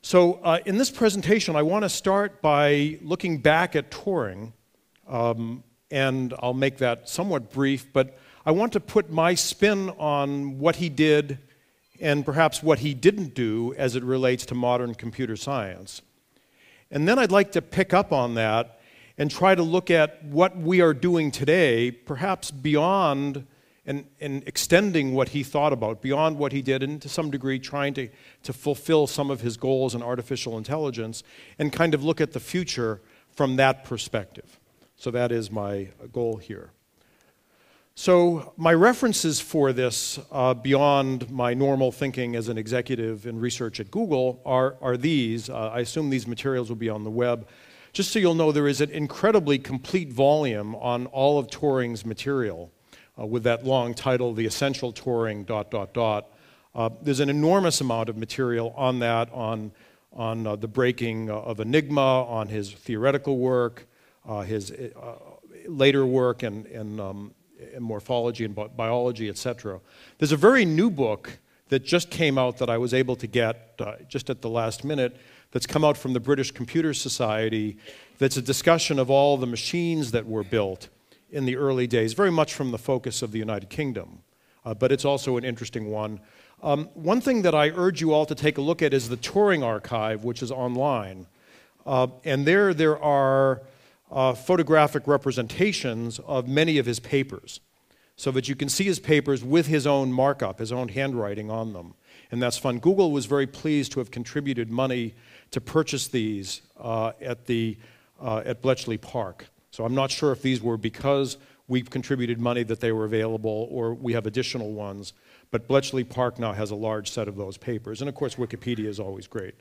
So in this presentation, I want to start by looking back at Turing, and I'll make that somewhat brief, but I want to put my spin on what he did and perhaps what he didn't do as it relates to modern computer science. And then I'd like to pick up on that and try to look at what we are doing today, perhaps beyond and extending what he thought about, beyond what he did, and to some degree trying to fulfill some of his goals in artificial intelligence, and kind of look at the future from that perspective. So that is my goal here. So my references for this, beyond my normal thinking as an executive in research at Google, are these. I assume these materials will be on the web. Just so you'll know, there is an incredibly complete volume on all of Turing's material, with that long title, The Essential Turing ... There's an enormous amount of material on that, on the breaking of Enigma, on his theoretical work, his later work in morphology and biology, etc. There's a very new book that just came out that I was able to get just at the last minute, that's come out from the British Computer Society, that's a discussion of all the machines that were built in the early days, very much from the focus of the United Kingdom, but it's also an interesting one. One thing that I urge you all to take a look at is the Turing Archive, which is online. And there are photographic representations of many of his papers, so that you can see his papers with his own markup, his own handwriting on them. And that's fun. Google was very pleased to have contributed money to purchase these at Bletchley Park. So I'm not sure if these were because we've contributed money that they were available or we have additional ones, but Bletchley Park now has a large set of those papers. And of course, Wikipedia is always great.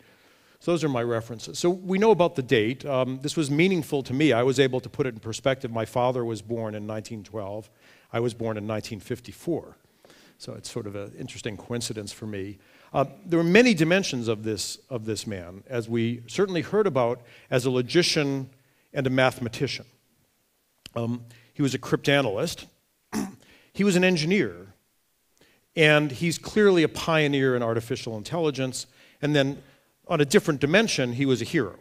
So those are my references. So we know about the date. This was meaningful to me. I was able to put it in perspective. My father was born in 1912. I was born in 1954. So it's sort of an interesting coincidence for me. There were many dimensions of this man, as we certainly heard about as a logician and a mathematician. He was a cryptanalyst. He was an engineer. And he's clearly a pioneer in artificial intelligence. And then on a different dimension, he was a hero,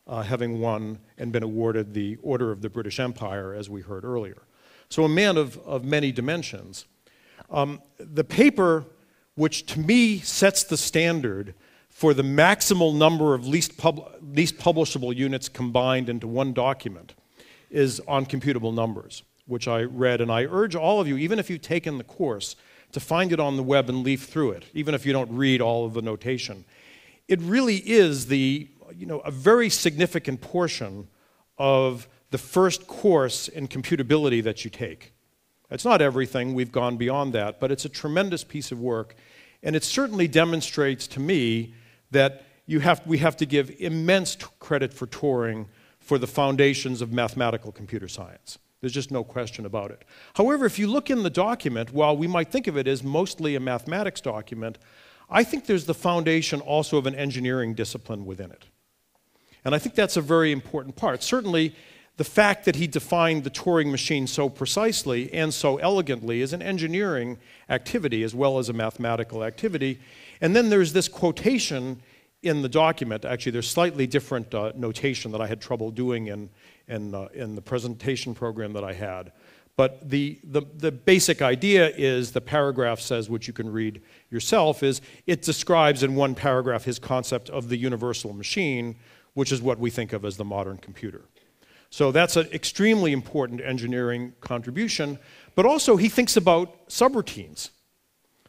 having won and been awarded the Order of the British Empire, as we heard earlier. So a man of many dimensions. The paper, which to me sets the standard for the maximal number of least publishable units combined into one document, is on computable numbers, which I read. And I urge all of you, even if you've taken the course, to find it on the web and leaf through it, even if you don't read all of the notation. It really is a very significant portion of the first course in computability that you take. It's not everything, we've gone beyond that, but it's a tremendous piece of work, and it certainly demonstrates to me that we have to give immense credit for Turing for the foundations of mathematical computer science. There's just no question about it. However, if you look in the document, while we might think of it as mostly a mathematics document, I think there's the foundation also of an engineering discipline within it. And I think that's a very important part. Certainly, the fact that he defined the Turing machine so precisely and so elegantly is an engineering activity as well as a mathematical activity. And then there's this quotation in the document. Actually, there's slightly different notation that I had trouble doing in the presentation program that I had. But the basic idea is, the paragraph says, which you can read yourself, is it describes in one paragraph his concept of the universal machine, which is what we think of as the modern computer. So that's an extremely important engineering contribution. But also he thinks about subroutines.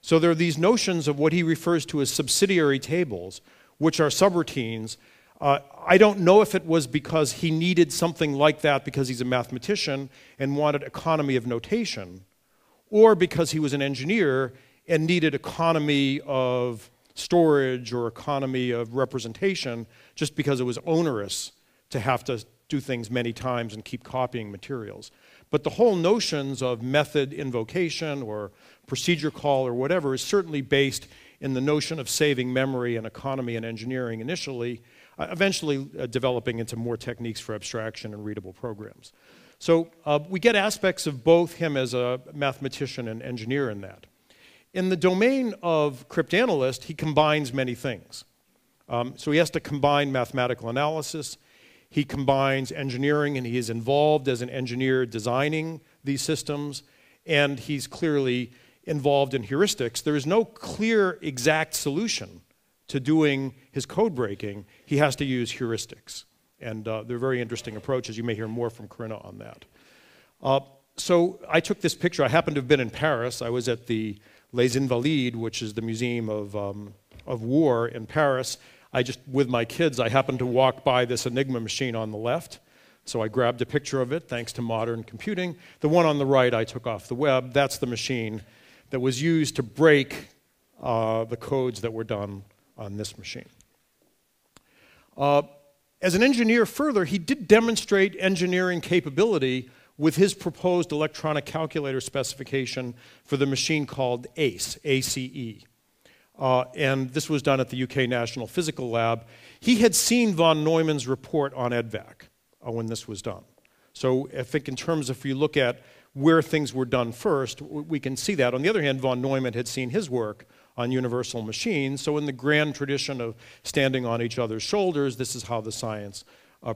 So there are these notions of what he refers to as subsidiary tables, which are subroutines. I don't know if it was because he needed something like that because he's a mathematician and wanted economy of notation, or because he was an engineer and needed economy of storage or economy of representation just because it was onerous to have to do things many times and keep copying materials. But the whole notions of method invocation or procedure call or whatever is certainly based in the notion of saving memory and economy and engineering initially, eventually developing into more techniques for abstraction and readable programs. So we get aspects of both him as a mathematician and engineer in that. In the domain of cryptanalyst, he combines many things. So he has to combine mathematical analysis. He combines engineering, and he is involved as an engineer designing these systems, and he's clearly involved in heuristics. There is no clear exact solution to doing his code breaking. He has to use heuristics, and they're very interesting approaches. You may hear more from Corinna on that. So I took this picture. I happened to have been in Paris. I was at the Les Invalides, which is the Museum of War in Paris. With my kids, I happened to walk by this Enigma machine on the left, so I grabbed a picture of it, thanks to modern computing. The one on the right I took off the web. That's the machine that was used to break the codes that were done on this machine. As an engineer further, he did demonstrate engineering capability with his proposed electronic calculator specification for the machine called ACE, A-C-E. And this was done at the UK National Physical Lab. He had seen von Neumann's report on EDVAC when this was done. So I think in terms of, if you look at where things were done first, we can see that. On the other hand, von Neumann had seen his work on universal machines. So in the grand tradition of standing on each other's shoulders, this is how the science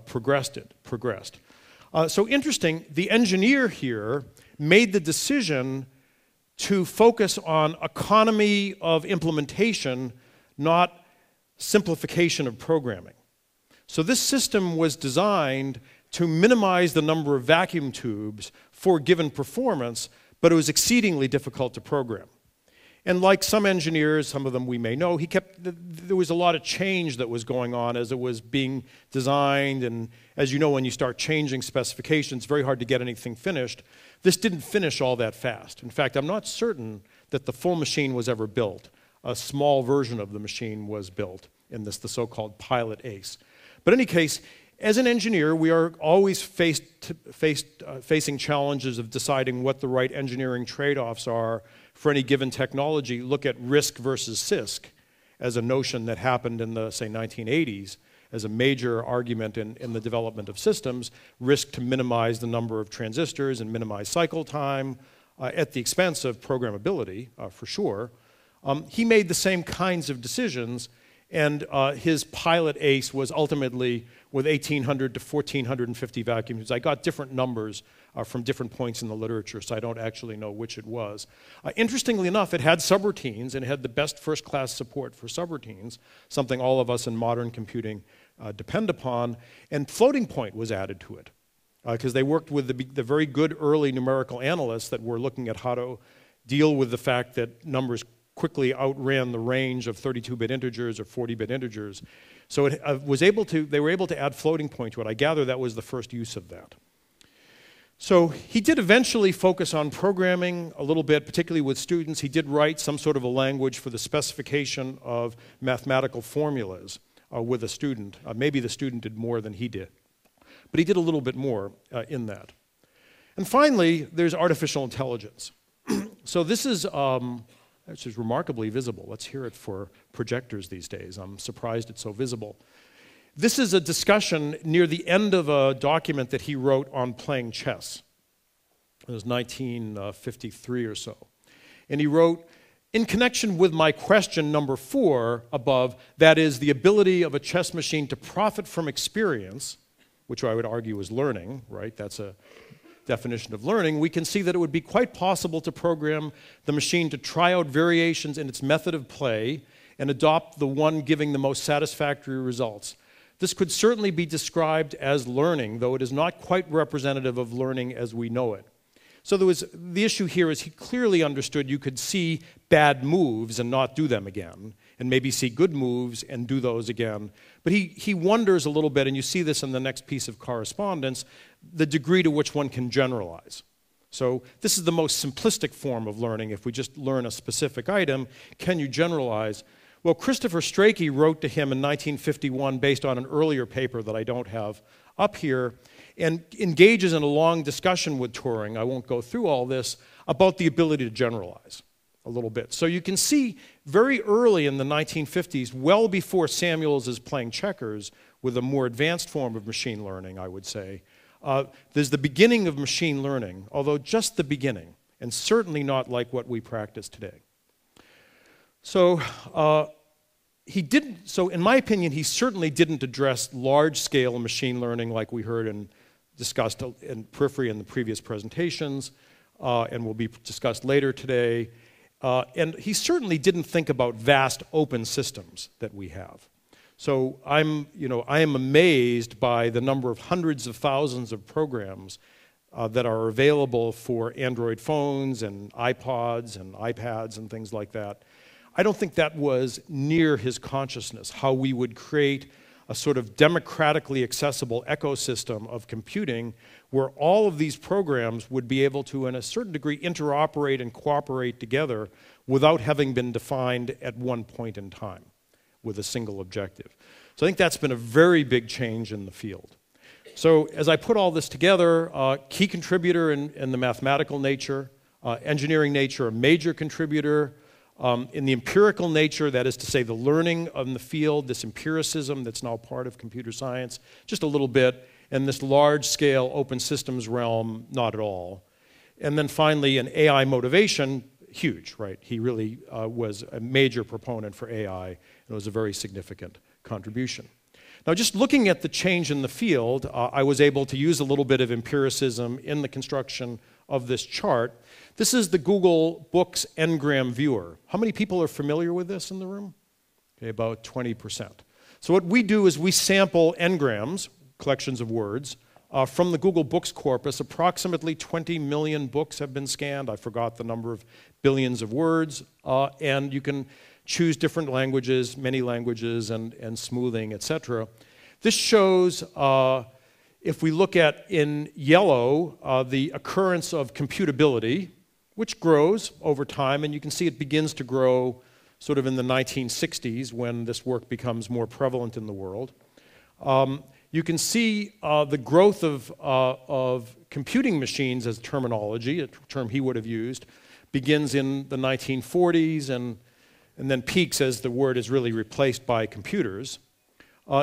progressed. So interesting, the engineer here made the decision to focus on economy of implementation, not simplification of programming. So this system was designed to minimize the number of vacuum tubes for given performance, but it was exceedingly difficult to program. And like some engineers, some of them we may know, there was a lot of change that was going on as it was being designed, and as you know, when you start changing specifications, it's very hard to get anything finished. This didn't finish all that fast. In fact, I'm not certain that the full machine was ever built. A small version of the machine was built in this, the so-called pilot ACE. But in any case, as an engineer, we are always facing challenges of deciding what the right engineering trade-offs are for any given technology. Look at RISC versus CISC as a notion that happened in the, say, 1980s as a major argument in the development of systems. RISC to minimize the number of transistors and minimize cycle time at the expense of programmability, for sure. He made the same kinds of decisions, and his pilot ACE was ultimately with 1,800 to 1,450 vacuum tubes. I got different numbers from different points in the literature, so I don't actually know which it was. Interestingly enough, it had subroutines, and it had the best first-class support for subroutines, something all of us in modern computing depend upon, and floating point was added to it, because they worked with the very good early numerical analysts that were looking at how to deal with the fact that numbers quickly outran the range of 32-bit integers or 40-bit integers. So it they were able to add floating point to it. I gather that was the first use of that. So he did eventually focus on programming a little bit, particularly with students. He did write some sort of a language for the specification of mathematical formulas with a student. Maybe the student did more than he did. But he did a little bit more in that. And finally, there's artificial intelligence. So this is remarkably visible. Let's hear it for projectors these days. I'm surprised it's so visible. This is a discussion near the end of a document that he wrote on playing chess. It was 1953 or so. And he wrote, in connection with my question number 4 above, that is the ability of a chess machine to profit from experience, which I would argue is learning, right? That's a definition of learning. We can see that it would be quite possible to program the machine to try out variations in its method of play and adopt the one giving the most satisfactory results. This could certainly be described as learning, though it is not quite representative of learning as we know it. So the issue here is he clearly understood you could see bad moves and not do them again, and maybe see good moves and do those again. But he wonders a little bit, and you see this in the next piece of correspondence, the degree to which one can generalize. So this is the most simplistic form of learning. If we just learn a specific item, can you generalize? Well, Christopher Strachey wrote to him in 1951 based on an earlier paper that I don't have up here, and engages in a long discussion with Turing, I won't go through all this, about the ability to generalize a little bit. So you can see very early in the 1950s, well before Samuels is playing checkers with a more advanced form of machine learning, I would say, there's the beginning of machine learning, although just the beginning, and certainly not like what we practice today. So he didn't, so in my opinion, he certainly didn't address large-scale machine learning like we heard and discussed in periphery in the previous presentations, and will be discussed later today. And he certainly didn't think about vast open systems that we have. So I am amazed by the number of hundreds of thousands of programs that are available for Android phones and iPods and iPads and things like that. I don't think that was near his consciousness, how we would create a sort of democratically accessible ecosystem of computing where all of these programs would be able to, in a certain degree, interoperate and cooperate together without having been defined at one point in time with a single objective. So I think that's been a very big change in the field. So as I put all this together, key contributor in the mathematical nature, engineering nature, a major contributor, in the empirical nature, that is to say the learning of the field, this empiricism that's now part of computer science, just a little bit, and this large-scale open systems realm, not at all. And then finally, an AI motivation, huge, right? He really was a major proponent for AI, and it was a very significant contribution. Now, just looking at the change in the field, I was able to use a little bit of empiricism in the construction of this chart. This is the Google Books Ngram Viewer. How many people are familiar with this in the room? Okay, about 20%. So what we do is we sample Ngrams, collections of words, from the Google Books corpus. Approximately 20 million books have been scanned. I forgot the number of billions of words. And you can choose different languages, many languages, and smoothing, etc. This shows, if we look at in yellow, the occurrence of computability, which grows over time, and you can see it begins to grow sort of in the 1960s when this work becomes more prevalent in the world. You can see the growth of computing machines as terminology, a term he would have used, begins in the 1940s and then peaks as the word is really replaced by computers.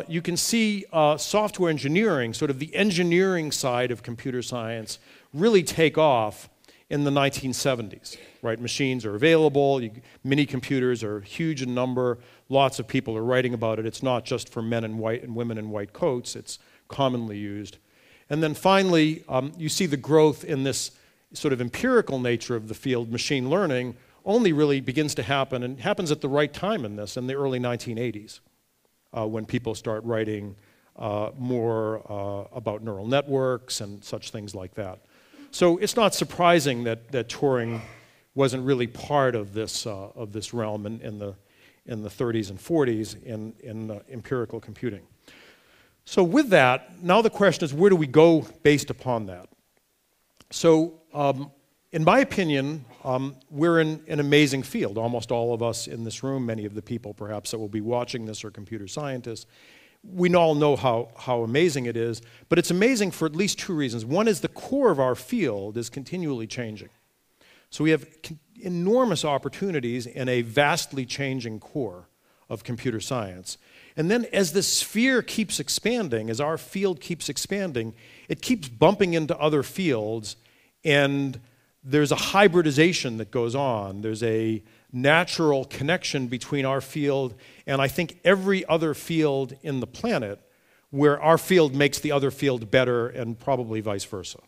You can see software engineering, sort of the engineering side of computer science, really take off in the 1970s, right? Machines are available, mini computers are huge in number, lots of people are writing about it. It's not just for men in white and women in white coats, it's commonly used. And then finally, you see the growth in this sort of empirical nature of the field, machine learning, only really begins to happen, and happens at the right time in this, in the early 1980s, when people start writing more about neural networks and such things like that. So it's not surprising that Turing wasn't really part of this realm in the 30s and 40s in empirical computing. So with that, now the question is, where do we go based upon that? So in my opinion, we're in an amazing field. Almost all of us in this room, many of the people perhaps that will be watching this are computer scientists. We all know how amazing it is, but it's amazing for at least two reasons. One is the core of our field is continually changing. So we have enormous opportunities in a vastly changing core of computer science. And then as the sphere keeps expanding, as our field keeps expanding, it keeps bumping into other fields, and there's a hybridization that goes on. There's a natural connection between our field and I think every other field in the planet, where our field makes the other field better and probably vice versa.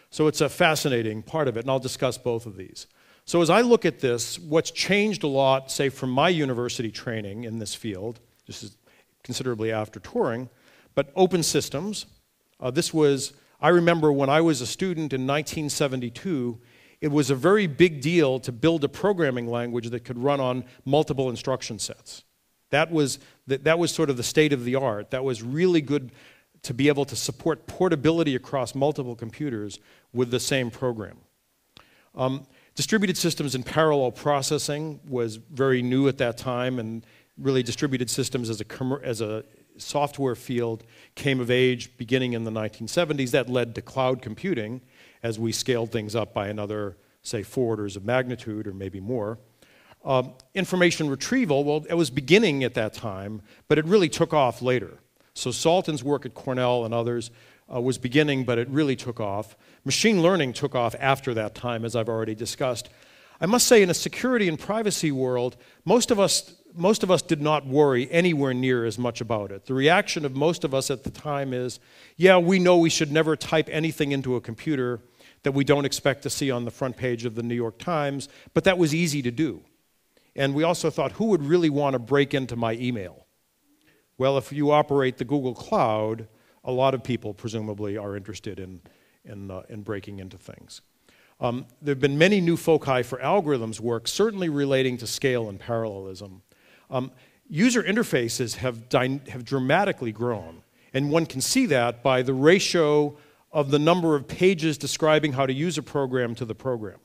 So it's a fascinating part of it, and I'll discuss both of these. So as I look at this, what's changed a lot, say from my university training in this field, this is considerably after Turing, but open systems. I remember when I was a student in 1972, it was a very big deal to build a programming language that could run on multiple instruction sets. That was sort of the state of the art. That was really good to be able to support portability across multiple computers with the same program. Distributed systems and parallel processing was very new at that time, and really distributed systems as a software field came of age beginning in the 1970s. That led to cloud computing as we scaled things up by another, say, 4 orders of magnitude or maybe more. Information retrieval, well, it was beginning at that time, but it really took off later. So Salton's work at Cornell and others was beginning, but it really took off. Machine learning took off after that time, as I've already discussed. I must say, in a security and privacy world, most of us did not worry anywhere near as much about it. The reaction of most of us at the time is, yeah, we know we should never type anything into a computer that we don't expect to see on the front page of the New York Times, but that was easy to do. And we also thought, who would really want to break into my email? Well, if you operate the Google Cloud, a lot of people presumably are interested in breaking into things. There have been many new foci for algorithms work, certainly relating to scale and parallelism. User interfaces have dramatically grown, and one can see that by the ratio of the number of pages describing how to use a program to the program.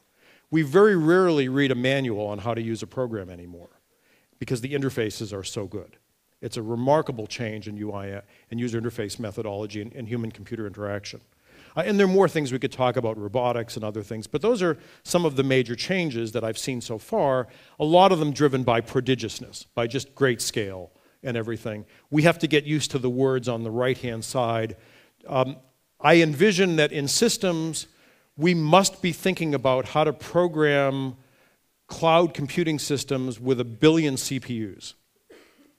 We very rarely read a manual on how to use a program anymore because the interfaces are so good. It's a remarkable change in UI and user interface methodology and human-computer interaction. And there are more things we could talk about, robotics and other things, but those are some of the major changes that I've seen so far, a lot of them driven by prodigiousness, by just great scale and everything. We have to get used to the words on the right-hand side. I envision that in systems, we must be thinking about how to program cloud computing systems with 1 billion CPUs.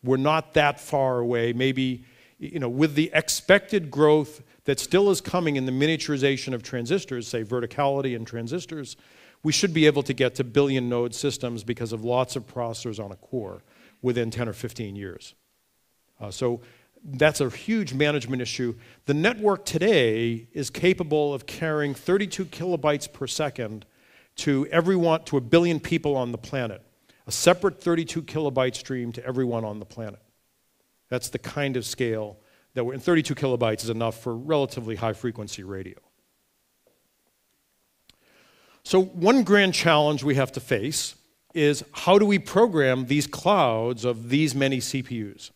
We're not that far away. Maybe, with the expected growth that still is coming in the miniaturization of transistors, say verticality in transistors, we should be able to get to billion node systems because of lots of processors on a core within 10 or 15 years. So that's a huge management issue. The network today is capable of carrying 32 kilobytes per second to 1 billion people on the planet. A separate 32 kilobyte stream to everyone on the planet. That's the kind of scale that and 32 kilobytes is enough for relatively high frequency radio. So one grand challenge we have to face is how do we program these clouds of these many CPUs?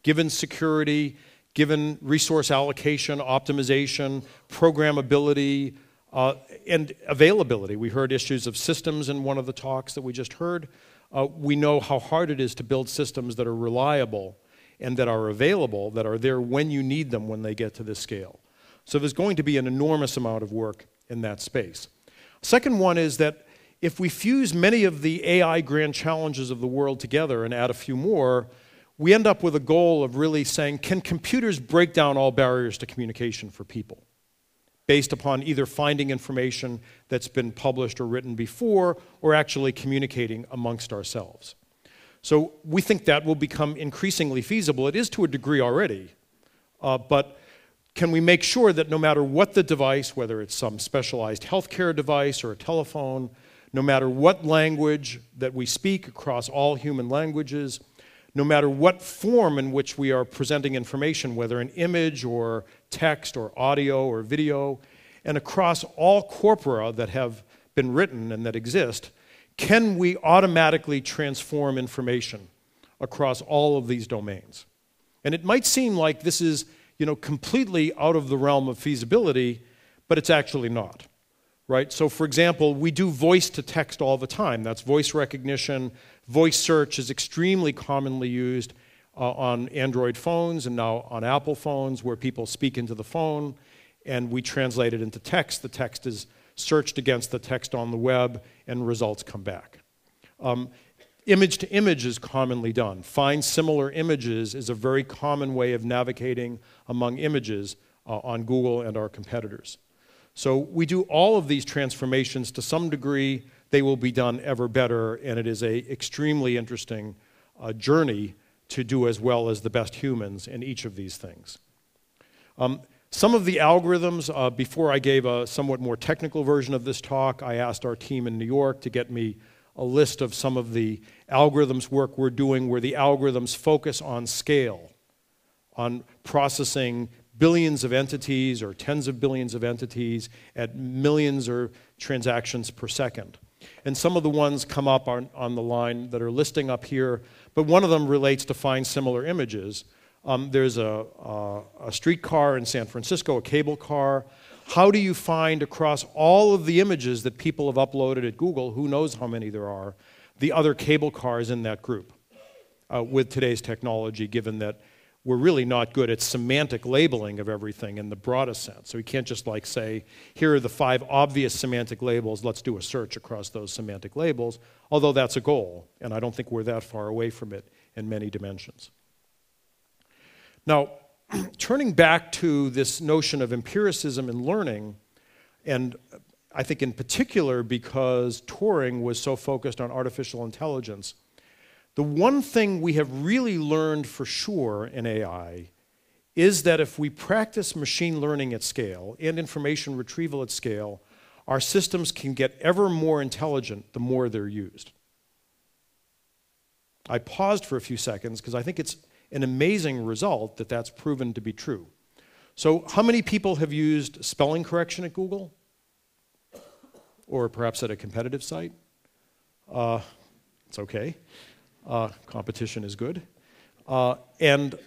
Given security, given resource allocation, optimization, programmability, and availability. We heard issues of systems in one of the talks that we just heard. We know how hard it is to build systems that are reliable and that are available, that are there when you need them when they get to this scale. So there's going to be an enormous amount of work in that space. Second one is that if we fuse many of the AI grand challenges of the world together and add a few more, we end up with a goal of really saying, can computers break down all barriers to communication for people? Based upon either finding information that's been published or written before, or actually communicating amongst ourselves. So we think that will become increasingly feasible. It is to a degree already, but can we make sure that no matter what the device, whether it's some specialized healthcare device or a telephone, no matter what language that we speak across all human languages, no matter what form in which we are presenting information, whether an image or text or audio or video, and across all corpora that have been written and that exist, can we automatically transform information across all of these domains? And it might seem like this is, completely out of the realm of feasibility, but it's actually not, right? So for example, we do voice to text all the time. That's voice recognition. Voice search is extremely commonly used on Android phones and now on Apple phones where people speak into the phone and we translate it into text. The text is searched against the text on the web and results come back. Image to image is commonly done. Find similar images is a very common way of navigating among images on Google and our competitors. So we do all of these transformations to some degree. They will be done ever better, and it is an extremely interesting journey to do as well as the best humans in each of these things. Some of the algorithms, before I gave a somewhat more technical version of this talk, I asked our team in New York to get me a list of some of the algorithms work we're doing where the algorithms focus on scale, on processing billions of entities or tens of billions of entities at millions or transactions per second. And some of the ones come up on the line that are listing up here, but one of them relates to find similar images. There's a streetcar in San Francisco, a cable car. How do you find across all of the images that people have uploaded at Google, who knows how many there are, the other cable cars in that group with today's technology, given that we're really not good at semantic labeling of everything in the broadest sense. So we can't just like say, here are the 5 obvious semantic labels, let's do a search across those semantic labels, although that's a goal, and I don't think we're that far away from it in many dimensions. Now, turning back to this notion of empiricism in learning, and I think in particular because Turing was so focused on artificial intelligence, the one thing we have really learned for sure in AI is that if we practice machine learning at scale and information retrieval at scale, our systems can get ever more intelligent the more they're used. I paused for a few seconds because I think it's an amazing result that that's proven to be true. So how many people have used spelling correction at Google? Or perhaps at a competitive site? It's okay. Competition is good. And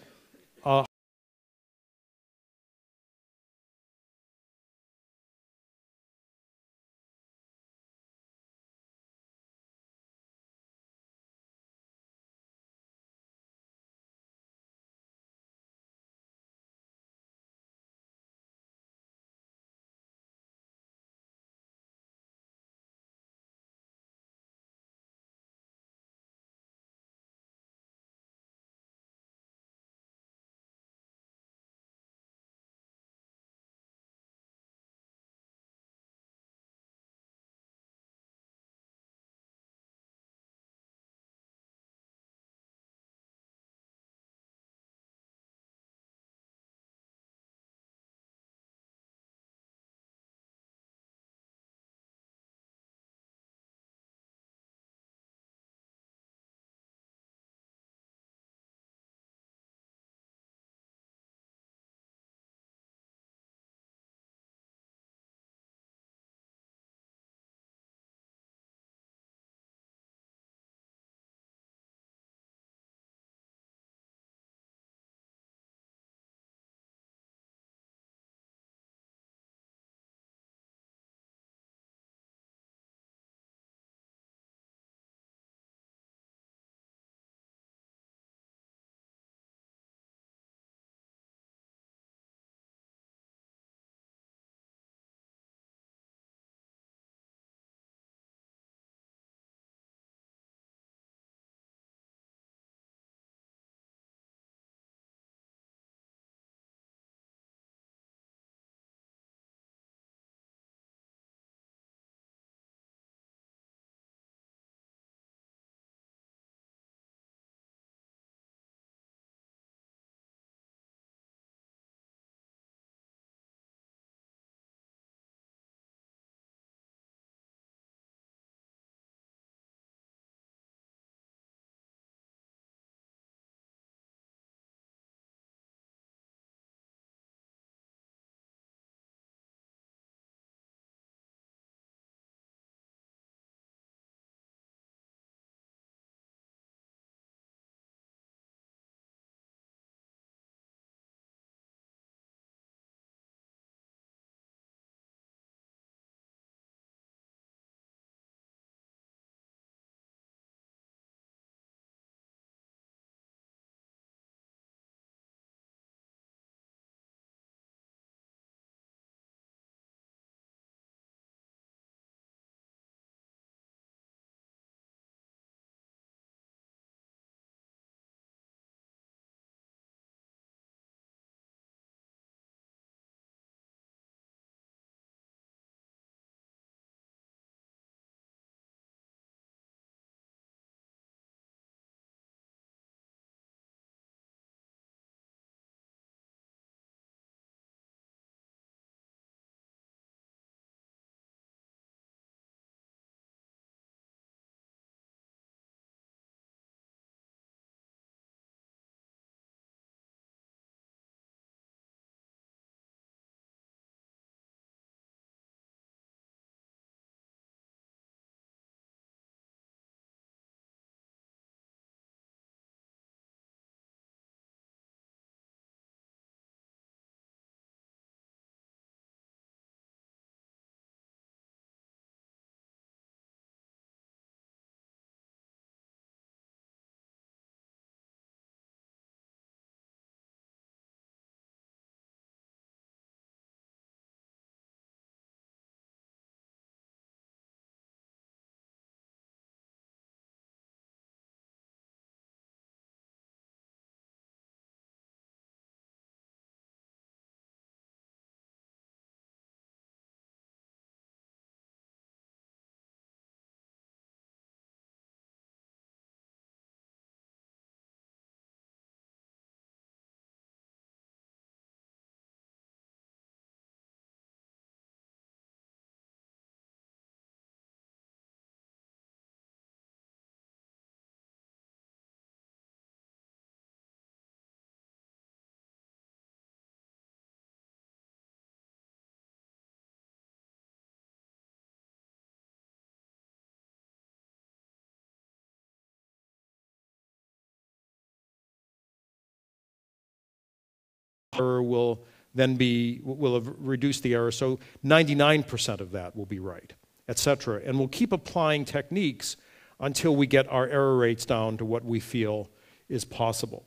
error will have reduced the error, so 99% of that will be right, etc. And we'll keep applying techniques until we get our error rates down to what we feel is possible.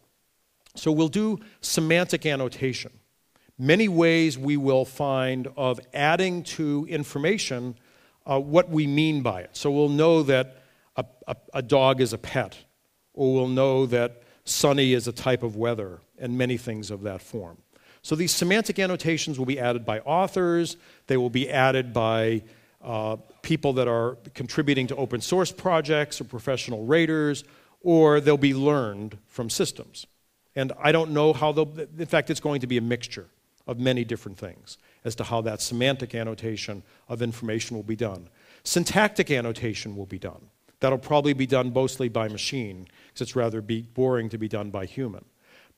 So we'll do semantic annotation. Many ways we will find of adding to information what we mean by it. So we'll know that a dog is a pet, or we'll know that sunny is a type of weather, and many things of that form. So these semantic annotations will be added by authors, they will be added by people that are contributing to open source projects or professional raters, or they'll be learned from systems. And I don't know how in fact, it's going to be a mixture of many different things as to how that semantic annotation of information will be done. Syntactic annotation will be done. That'll probably be done mostly by machine, because it's rather boring to be done by human.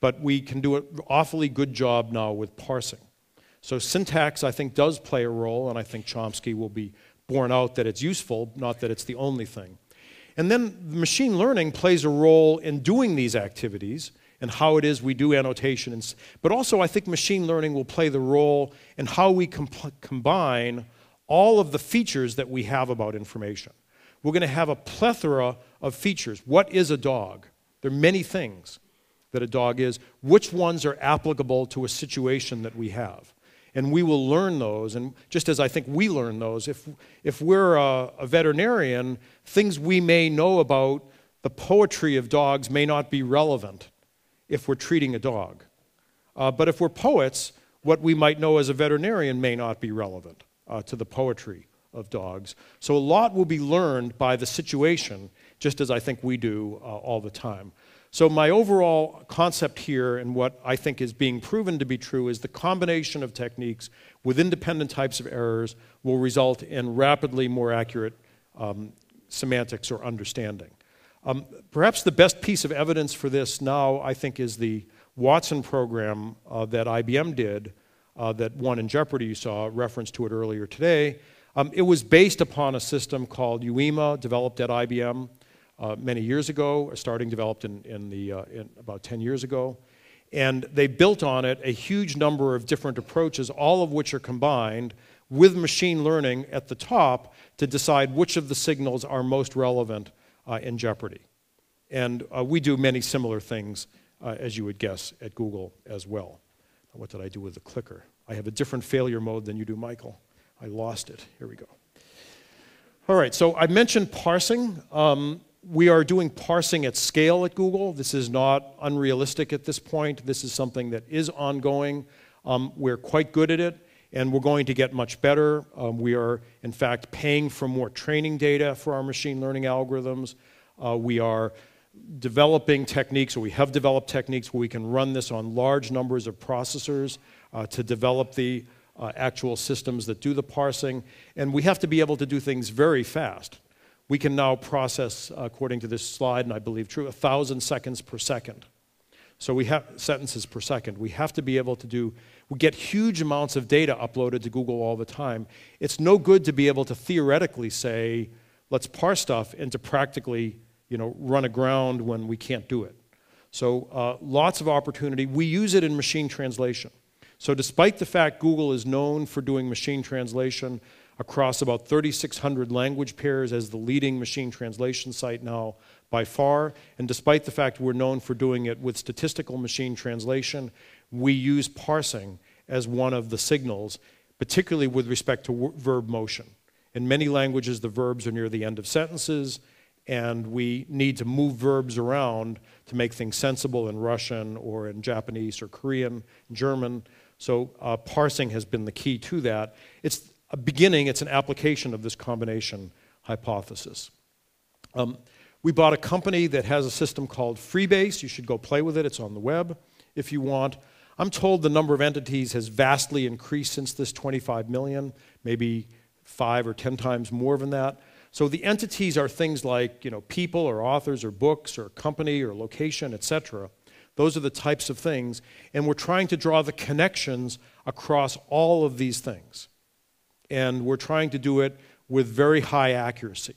But we can do an awfully good job now with parsing. So syntax, I think, does play a role, and I think Chomsky will be borne out that it's useful, not that it's the only thing. And then machine learning plays a role in doing these activities and how it is we do annotation. But also, I think machine learning will play the role in how we combine all of the features that we have about information. We're going to have a plethora of features. What is a dog? There are many things that a dog is. Which ones are applicable to a situation that we have? And we will learn those, and just as I think we learn those, if we're a veterinarian, things we may know about the poetry of dogs may not be relevant if we're treating a dog. But if we're poets, what we might know as a veterinarian may not be relevant to the poetry of dogs. So a lot will be learned by the situation, just as I think we do all the time. So my overall concept here, and what I think is being proven to be true, is the combination of techniques with independent types of errors will result in rapidly more accurate semantics or understanding. Perhaps the best piece of evidence for this now, I think, is the Watson program that IBM did that won in Jeopardy. You saw a reference to it earlier today. It was based upon a system called UEMA, developed at IBM many years ago, developed in about 10 years ago. And they built on it a huge number of different approaches, all of which are combined with machine learning at the top to decide which of the signals are most relevant in Jeopardy. And we do many similar things, as you would guess, at Google as well. What did I do with the clicker? I have a different failure mode than you do, Michael. I lost it. Here we go. All right, so I mentioned parsing. We are doing parsing at scale at Google. This is not unrealistic at this point. This is something that is ongoing. We're quite good at it, and we're going to get much better. We are, in fact, paying for more training data for our machine learning algorithms. We are developing techniques, or we have developed techniques where we can run this on large numbers of processors to develop the actual systems that do the parsing. And we have to be able to do things very fast. We can now process, according to this slide, and I believe true, 1,000 seconds per second. So we have sentences per second. We have to be able to we get huge amounts of data uploaded to Google all the time. It's no good to be able to theoretically say, let's parse stuff, and to practically, run aground when we can't do it. So lots of opportunity. We use it in machine translation. So despite the fact Google is known for doing machine translation across about 3,600 language pairs as the leading machine translation site now by far, and despite the fact we're known for doing it with statistical machine translation, we use parsing as one of the signals, particularly with respect to verb motion. In many languages, the verbs are near the end of sentences, and we need to move verbs around to make things sensible in Russian or in Japanese or Korean, German. So parsing has been the key to that. It's a beginning, it's an application of this combination hypothesis. We bought a company that has a system called Freebase. You should go play with it. It's on the web if you want. I'm told the number of entities has vastly increased since this 25 million, maybe 5 or 10 times more than that. So the entities are things like people or authors or books or company or location, etc. Those are the types of things. And we're trying to draw the connections across all of these things. And we're trying to do it with very high accuracy.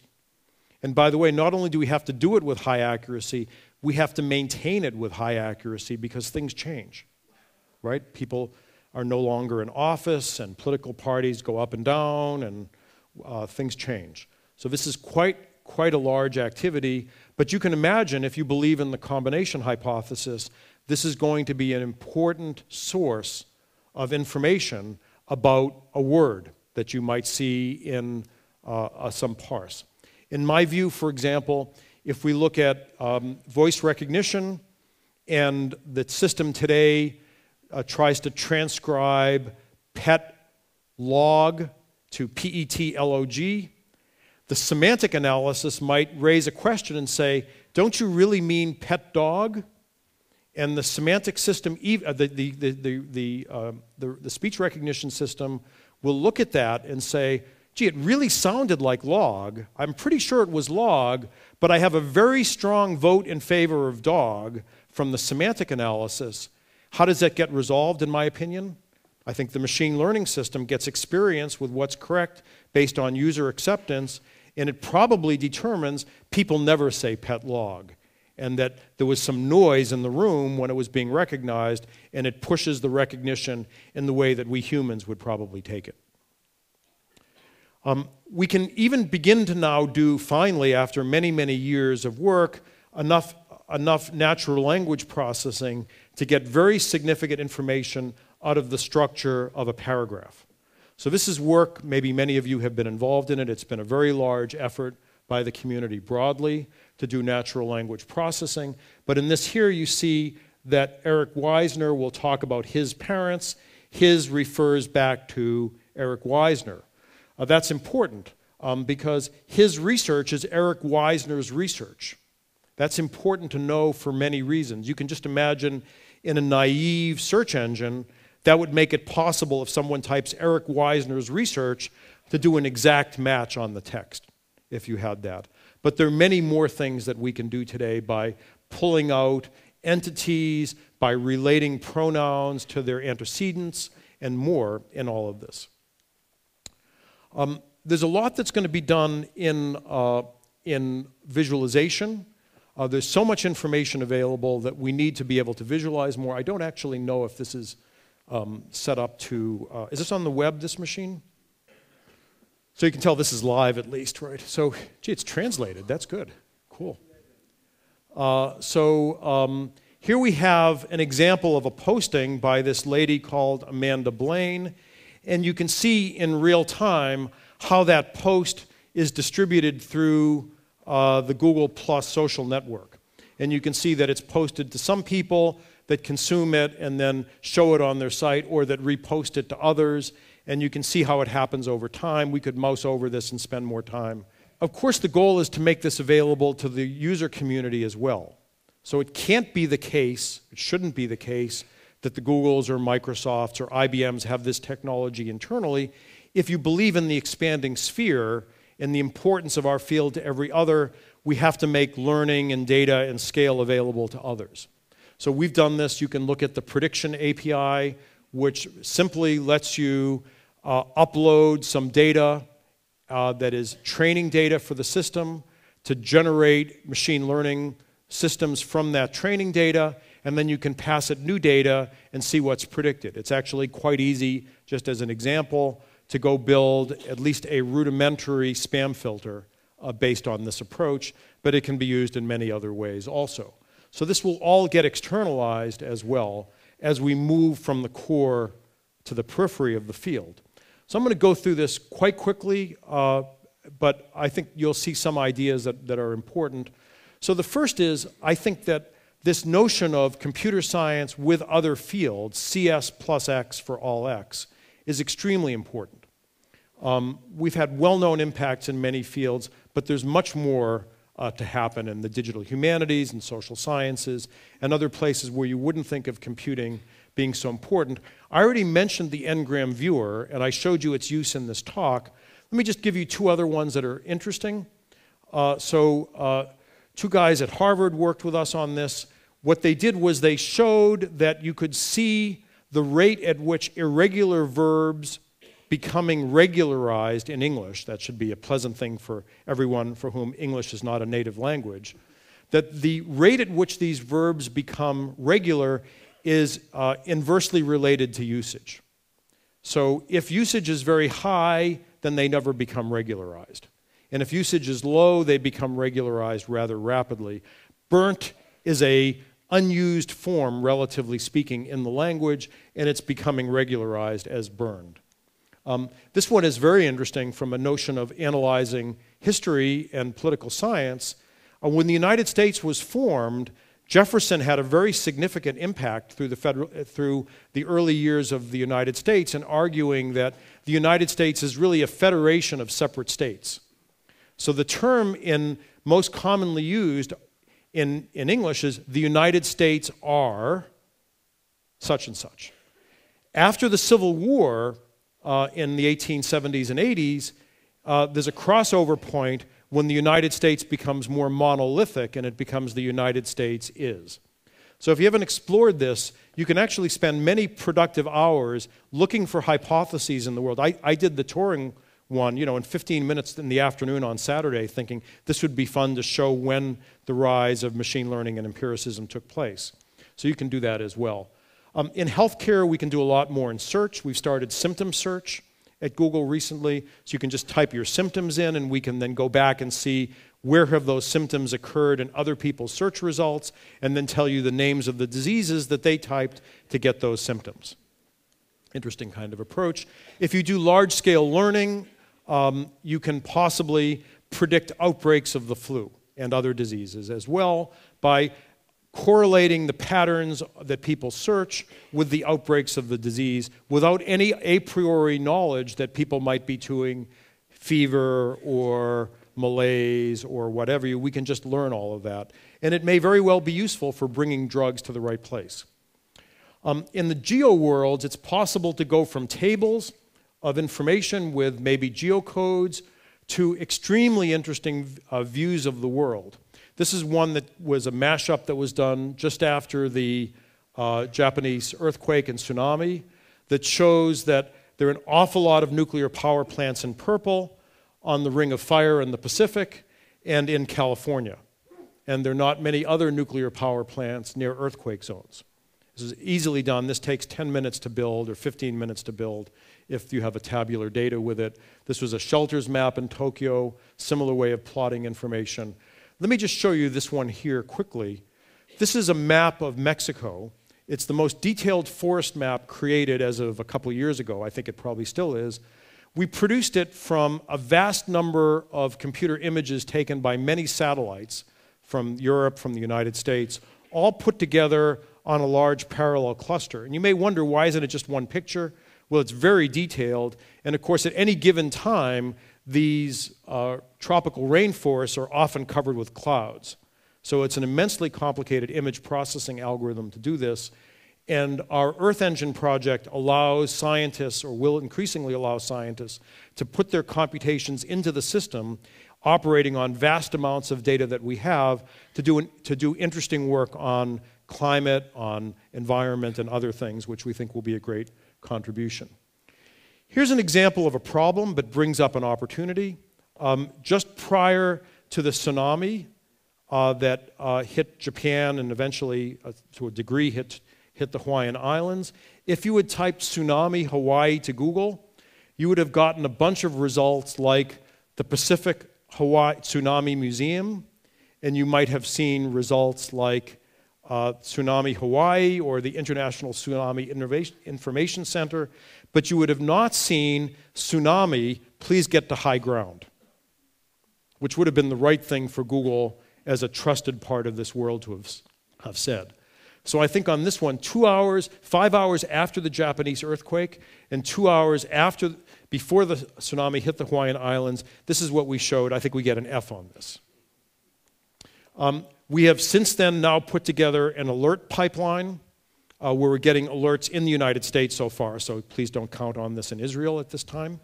And by the way, not only do we have to do it with high accuracy, we have to maintain it with high accuracy because things change. right? People are no longer in office, and political parties go up and down, and things change. So this is quite a large activity, but you can imagine, if you believe in the combination hypothesis, this is going to be an important source of information about a word that you might see in some parse. In my view, for example, if we look at voice recognition, and the system today tries to transcribe pet log to P-E-T-L-O-G, the semantic analysis might raise a question and say, don't you really mean pet dog? And the semantic system, the speech recognition system will look at that and say, gee, it really sounded like log. I'm pretty sure it was log, but I have a very strong vote in favor of dog from the semantic analysis. How does that get resolved, in my opinion? I think the machine learning system gets experience with what's correct based on user acceptance, and it probably determines people never say pet log, and that there was some noise in the room when it was being recognized, and it pushes the recognition in the way that we humans would probably take it. We can even begin to now do, finally, after many, many years of work, enough natural language processing to get very significant information out of the structure of a paragraph. So this is work, maybe many of you have been involved in it. It's been a very large effort by the community broadly to do natural language processing. But in this here, you see that Eric Weisner will talk about his parents. His refers back to Eric Weisner. That's important because his research is Eric Weisner's research. That's important to know for many reasons. You can just imagine in a naive search engine, that would make it possible if someone types Eric Weisner's research to do an exact match on the text, if you had that. But there are many more things that we can do today by pulling out entities, by relating pronouns to their antecedents, and more in all of this. There's a lot that's going to be done in visualization. There's so much information available that we need to be able to visualize more. I don't actually know if this is set up to, is this on the web, this machine? So you can tell this is live at least, right? So, gee, it's translated. That's good. Cool. Here we have an example of a posting by this lady called Amanda Blaine, and you can see in real time how that post is distributed through the Google Plus social network. And you can see that it's posted to some people that consume it and then show it on their site, or that repost it to others, and you can see how it happens over time. We could mouse over this and spend more time. Of course, the goal is to make this available to the user community as well. So it can't be the case, it shouldn't be the case, that the Googles or Microsofts or IBMs have this technology internally. If you believe in the expanding sphere and the importance of our field to every other, we have to make learning and data and scale available to others. So we've done this. You can look at the prediction API, which simply lets you upload some data that is training data for the system to generate machine learning systems from that training data, and then you can pass it new data and see what's predicted. It's actually quite easy, just as an example, to go build at least a rudimentary spam filter based on this approach, but it can be used in many other ways also. So this will all get externalized as well as we move from the core to the periphery of the field. So I'm going to go through this quite quickly, but I think you'll see some ideas that are important. So the first is, I think that this notion of computer science with other fields, CS plus X for all X, is extremely important. We've had well-known impacts in many fields, but there's much more to happen in the digital humanities and social sciences and other places where you wouldn't think of computing being so important. I already mentioned the Ngram viewer, and I showed you its use in this talk. Let me just give you two other ones that are interesting. Two guys at Harvard worked with us on this. What they did was they showed that you could see the rate at which irregular verbs becoming regularized in English, that should be a pleasant thing for everyone for whom English is not a native language, that the rate at which these verbs become regular is inversely related to usage. So if usage is very high, then they never become regularized. And if usage is low, they become regularized rather rapidly. Burnt is a unused form, relatively speaking, in the language, and it's becoming regularized as burned. This one is very interesting from a notion of analyzing history and political science. When the United States was formed, Jefferson had a very significant impact through the early years of the United States in arguing that the United States is really a federation of separate states. So the term most commonly used in English is the United States are such and such. After the Civil War in the 1870s and 80s, there's a crossover point when the United States becomes more monolithic and it becomes the United States is. So if you haven't explored this, you can actually spend many productive hours looking for hypotheses in the world. I did the Turing one, in 15 minutes in the afternoon on Saturday, thinking this would be fun to show when the rise of machine learning and empiricism took place. So you can do that as well. In healthcare, we can do a lot more in search. We've started symptom search at Google recently, so you can just type your symptoms in and we can then go back and see where have those symptoms occurred in other people's search results and then tell you the names of the diseases that they typed to get those symptoms. Interesting kind of approach. If you do large-scale learning, you can possibly predict outbreaks of the flu and other diseases as well by correlating the patterns that people search with the outbreaks of the disease without any a priori knowledge that people might be doing fever or malaise or whatever. We can just learn all of that. And it may very well be useful for bringing drugs to the right place. In the geo worlds, it's possible to go from tables of information with maybe geocodes to extremely interesting views of the world. This is one that was a mashup that was done just after the Japanese earthquake and tsunami that shows that there are an awful lot of nuclear power plants in purple on the Ring of Fire in the Pacific and in California. And there are not many other nuclear power plants near earthquake zones. This is easily done. This takes 10 minutes to build or 15 minutes to build if you have a tabular data with it. This was a shelters map in Tokyo, similar way of plotting information. Let me just show you this one here quickly. This is a map of Mexico. It's the most detailed forest map created as of a couple years ago. I think it probably still is. We produced it from a vast number of computer images taken by many satellites from Europe, from the United States, all put together on a large parallel cluster. And you may wonder, why isn't it just one picture? Well, it's very detailed. And of course, at any given time, these tropical rainforests are often covered with clouds. So it's an immensely complicated image processing algorithm to do this. And our Earth Engine project allows scientists, or will increasingly allow scientists, to put their computations into the system, operating on vast amounts of data that we have to do interesting work on climate, on environment, and other things, which we think will be a great contribution. Here's an example of a problem, but brings up an opportunity. Just prior to the tsunami that hit Japan and eventually, to a degree, hit the Hawaiian Islands, if you had typed tsunami Hawaii to Google, you would have gotten a bunch of results like the Pacific Hawaii Tsunami Museum, and you might have seen results like Tsunami Hawaii or the International Tsunami Information Center, but you would have not seen tsunami, please get to high ground, which would have been the right thing for Google as a trusted part of this world to have said. So I think on this one, 2 hours, 5 hours after the Japanese earthquake, and 2 hours before the tsunami hit the Hawaiian Islands, this is what we showed. I think we get an F on this. We have since then now put together an alert pipeline where we're getting alerts in the United States so far, so please don't count on this in Israel at this time.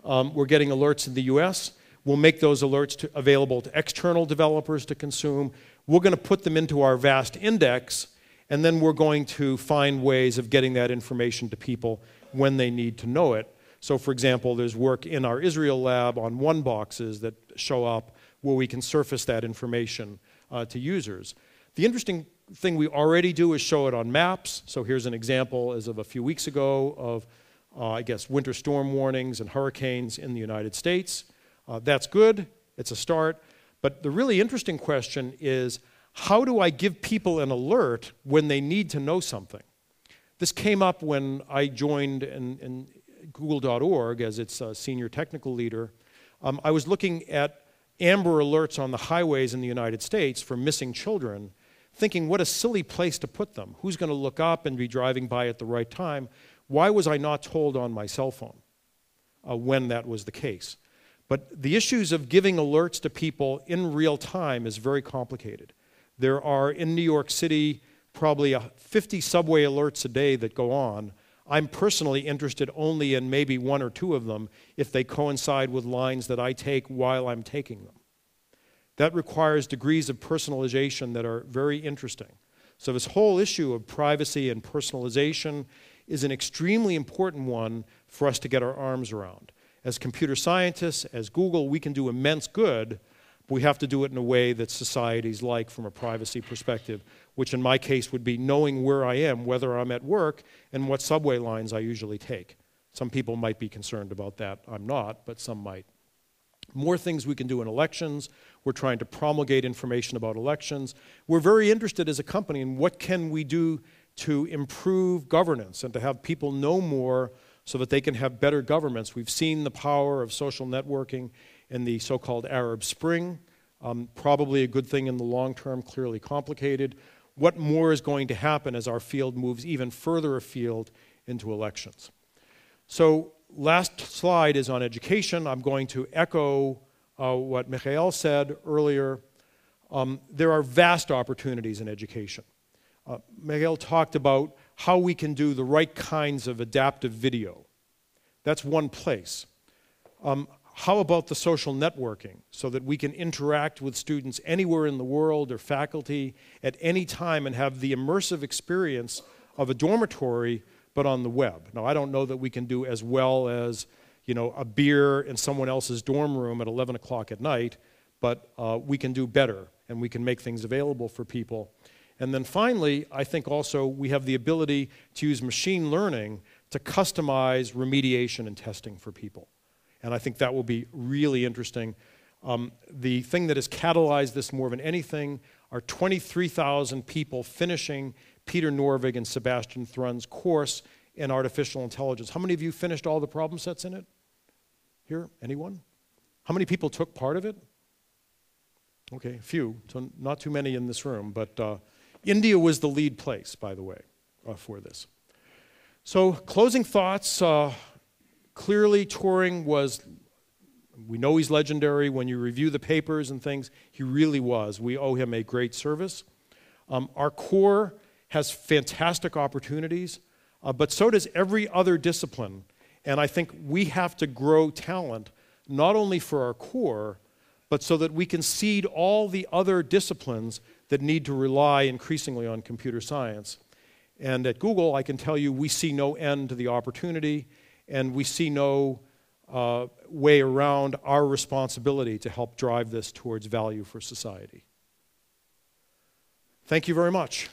We're getting alerts in the US. We'll make those alerts available to external developers to consume. We're going to put them into our vast index, and then we're going to find ways of getting that information to people when they need to know it. So for example, there's work in our Israel lab on one boxes that show up where we can surface that information to users. The interesting thing we already do is show it on maps. So here's an example as of a few weeks ago of, I guess, winter storm warnings and hurricanes in the United States. That's good. It's a start. But the really interesting question is, how do I give people an alert when they need to know something? This came up when I joined in Google.org as its senior technical leader. I was looking at Amber Alerts on the highways in the United States for missing children, thinking what a silly place to put them. Who's going to look up and be driving by at the right time? Why was I not told on my cell phone when that was the case? But the issues of giving alerts to people in real time is very complicated. There are, in New York City, probably 50 subway alerts a day that go on. I'm personally interested only in maybe one or two of them if they coincide with lines that I take while I'm taking them. That requires degrees of personalization that are very interesting. So this whole issue of privacy and personalization is an extremely important one for us to get our arms around. As computer scientists, as Google, we can do immense good, but we have to do it in a way that societies like from a privacy perspective, which in my case would be knowing where I am, whether I'm at work, and what subway lines I usually take. Some people might be concerned about that. I'm not, but some might. More things we can do in elections. We're trying to promulgate information about elections. We're very interested as a company in what can we do to improve governance and to have people know more so that they can have better governments. We've seen the power of social networking in the so-called Arab Spring. Probably a good thing in the long term, clearly complicated. What more is going to happen as our field moves even further afield into elections? So last slide is on education. I'm going to echo what Michael said earlier. There are vast opportunities in education. Michael talked about how we can do the right kinds of adaptive video. That's one place. How about the social networking so that we can interact with students anywhere in the world or faculty at any time and have the immersive experience of a dormitory but on the web? Now, I don't know that we can do as well as, you know, a beer in someone else's dorm room at 11 o'clock at night, but we can do better and we can make things available for people. And then finally, I think also we have the ability to use machine learning to customize remediation and testing for people. And I think that will be really interesting. The thing that has catalyzed this more than anything are 23,000 people finishing Peter Norvig and Sebastian Thrun's course in artificial intelligence. How many of you finished all the problem sets in it? Here, anyone? How many people took part of it? Okay, a few, so not too many in this room, but India was the lead place, by the way, for this. So, closing thoughts. Clearly, Turing was, we know he's legendary. When you review the papers and things, he really was. We owe him a great service. Our core has fantastic opportunities, but so does every other discipline. And I think we have to grow talent, not only for our core, but so that we can seed all the other disciplines that need to rely increasingly on computer science. And at Google, I can tell you we see no end to the opportunity, and we see no way around our responsibility to help drive this towards value for society. Thank you very much.